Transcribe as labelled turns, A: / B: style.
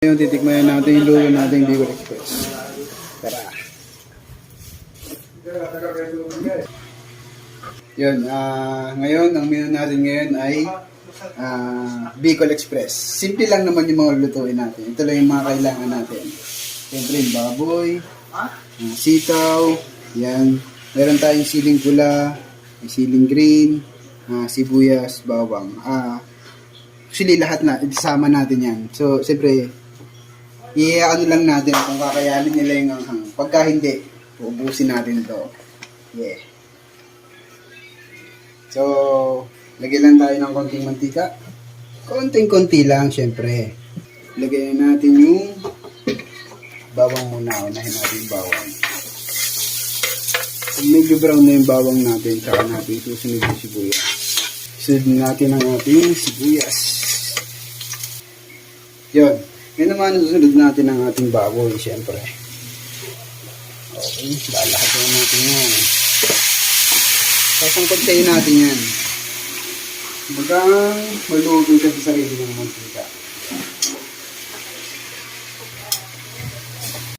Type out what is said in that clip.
A: Ngayon, titikman natin yung luto natin Bicol Express. Tara. Yun, ngayon, ang menu natin ngayon ay Bicol Express. Simple lang naman yung mga lutuin natin. Ito lang yung mga kailangan natin. Siyempre, yung baboy, sitaw, yan. Meron tayong siling pula, siling green, sibuyas, bawang. Actually, lahat na, isama natin yan. So, siyempre, ano lang natin kung kakayanin nila yung anghang. Pagka hindi, uubusin natin ito. Yeah. So, lagyan lang tayo ng konting mantika. Konting-konti lang, syempre. Lagyan natin yung bawang muna. Unahin natin yung bawang. Kung medyo brown na yung bawang natin, saka natin susunod yung sibuyas. Sunod natin ang ating sibuyas. Yun. Ngayon naman, susunod natin ang ating baboy, syempre. Okay, lalahatin natin yan. Sasangkotsayin natin yan. Hanggang maluto siya sa sarili ng mantika.